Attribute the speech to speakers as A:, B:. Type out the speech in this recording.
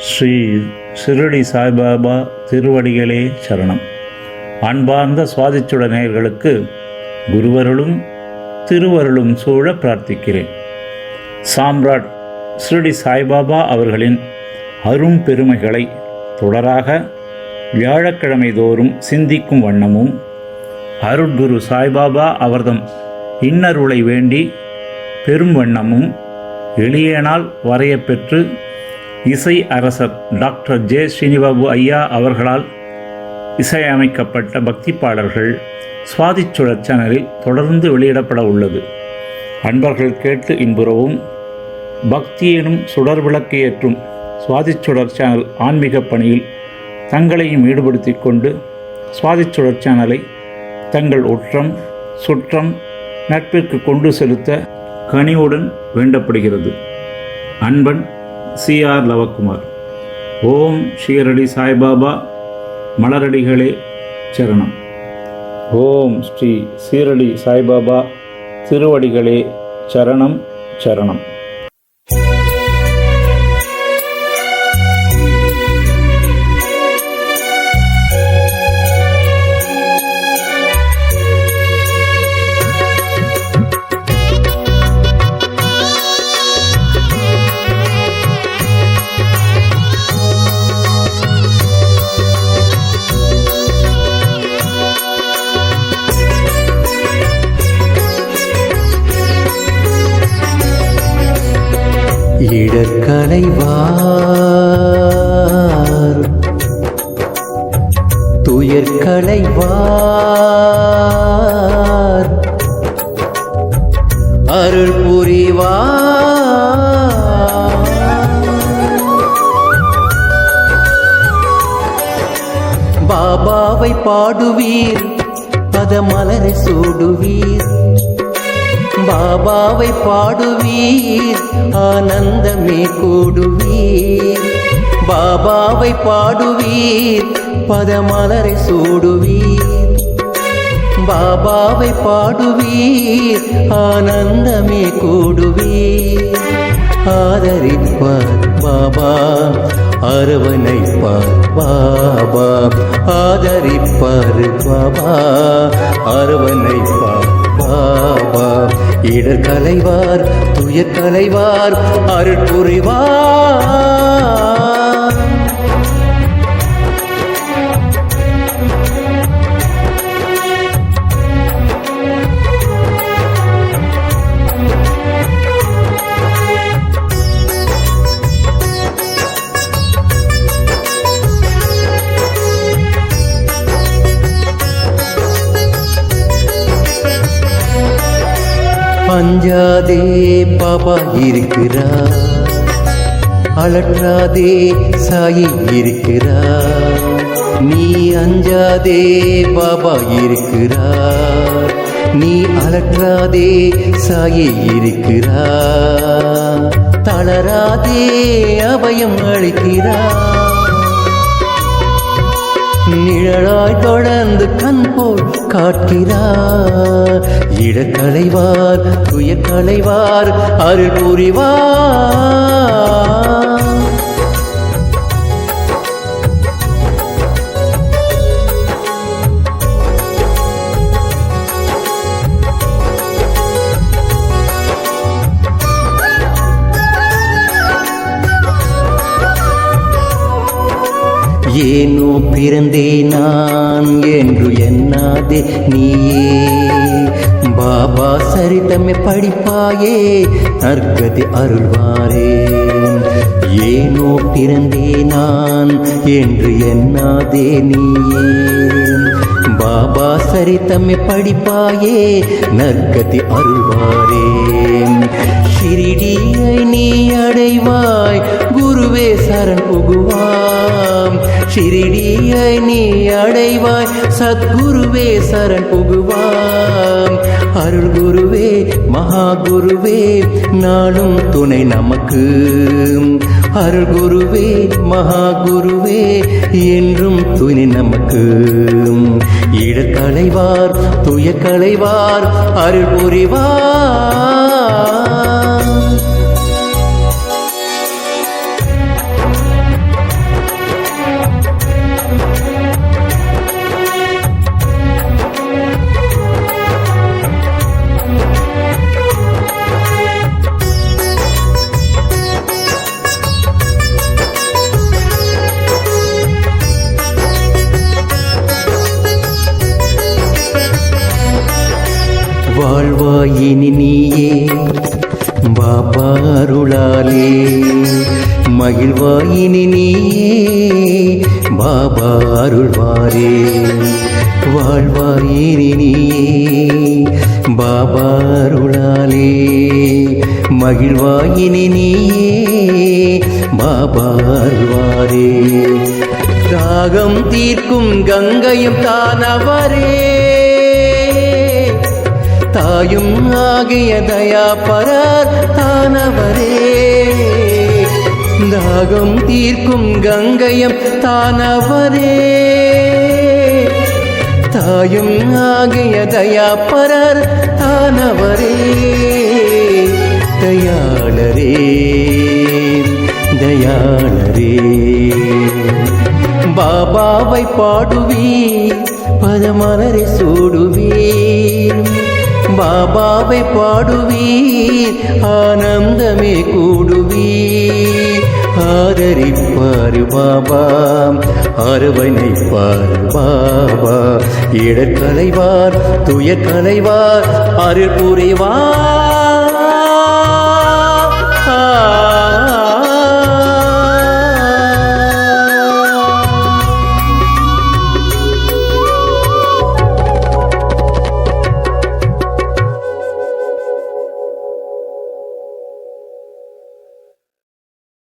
A: ஸ்ரீ ஷிரடி சாய்பாபா திருவடிகளே சரணம். அன்பார்ந்த சுவாதிச்சுட நேயர்களுக்கு குருவருளும் திருவருளும் சூழ பிரார்த்திக்கிறேன். சாம்ராட் ஷிரடி சாய்பாபா அவர்களின் அரும் பெருமைகளை தொடராக வியாழக்கிழமை தோறும் சிந்திக்கும் வண்ணமும், அருட்குரு சாய்பாபா அவர்தம் இன்னருளை வேண்டி பெரும் வண்ணமும் எளியனால் வரையப்பெற்று இசை அரசர் டாக்டர் ஜே ஸ்ரீனிவாபு ஐயா அவர்களால் இசையமைக்கப்பட்ட பக்தி பாடல்கள் சுவாதிச்சுடர் சேனலில் தொடர்ந்து வெளியிடப்பட உள்ளது. அன்பர்கள் கேட்டு இன்புறவும். பக்தி எனும் சுடர் விளக்கு ஏற்றும் சுவாதிச்சுடர் சேனல் ஆன்மீக பணியில் தங்களையும் ஈடுபடுத்தி கொண்டு சுவாதிச்சுடர் சேனலை தங்கள் உற்றம் சுற்றம் நட்பிற்கு கொண்டு செலுத்த கனிவுடன் வேண்டப்படுகிறது. அன்பன் CR லவக்குமார். ஓம் ஷீரடி சாய்பாபா மலரடிகளே சரணம். ஓம் ஸ்ரீ ஷீரடி சாய்பாபா திருவடிகளே சரணம் சரணம்.
B: இடர்களைவார் துயர்களைவார் அருள் புரிவார். பாபாவை பாடுவீர், பதமலரை சூடுவீர். பாபாவை பாடுவீர், ஆனந்தமே கூடுவீர். பாபாவை பாடுவீர், பதமலரை சூடுவீர். பாபாவை பாடுவீர், ஆனந்தமே கூடுவீர். ஆதரிப்பார் பாபா, அரவணைப்பார் பாபா. ஆதரிப்பார் பாபா, அரவணைப்பார் பாபா. இடர் களைவார், துயர் களைவார், அருள் புரிவார். அஞ்சாதே பாபா இருக்கிறார், அலற்றாதே சாயி இருக்கிறார். நீ அஞ்சாதே பாபா இருக்கிறார், நீ அலற்றாதே சாயி இருக்கிறார். தளராதே அபயம் அளிக்கிறார். நிழலாய் தொடர்ந்து கண் போல் காட்கிறார். இடக்களைவார், துயக்களைவார், அருள் புரிவார். ஏனோ பிறந்தே நான் என்று எண்ணாதே நீயே. பாபா சரிதமே படிப்பாயே, நற்கதி அருள்வாரே. ஏனோ பிறந்தே நான் என்று எண்ணாதே நீயே. பாபா சரிதமே படிப்பாயே, நற்கதி அருள்வாரே. ஷிரிடியை நீ அடைவாய், குருவே சரண் புகுவாம். ஷிரிடியை நீ அடைவாய், சத்குருவே சரண் புகுவாம். அருள் குருவே மகா குருவே, நாளும் துணை நமக்கு. அருள் குருவே மகா குருவே, என்றும் துணை நமக்கு. இடர் களைவார், துயர் களைவார், அருள் புரிவார். மகிழ்வாயினி நீயே பாபா அருளாலே மகிழ்வாயினி நீயே பாபா அருள்வாரே வாழ்வாயினி நீயே பாபா அருளாலே மகிழ்வாயினி நீயே பாபா அருள்வாரே தாகம் தீர்க்கும் கங்கையும் தானவரே தாயும் ஆகிய தயாபரர் தானவரே தாகம் தீர்க்கும் கங்கையும் தானவரே தாயும் ஆகிய தயாபரர் தானவரே தயாளரே தயாளரே பாபாவை பாடுவீர் பதமலரை சூடுவீர் பாபாவை பாடுவீர் ஆனந்தமே கூடுவீர் ஆதரிப்பார் பாபா அரவணைப்பார் பாபா இடர் களைவார் துயர் களைவார் அருள் புரிவார்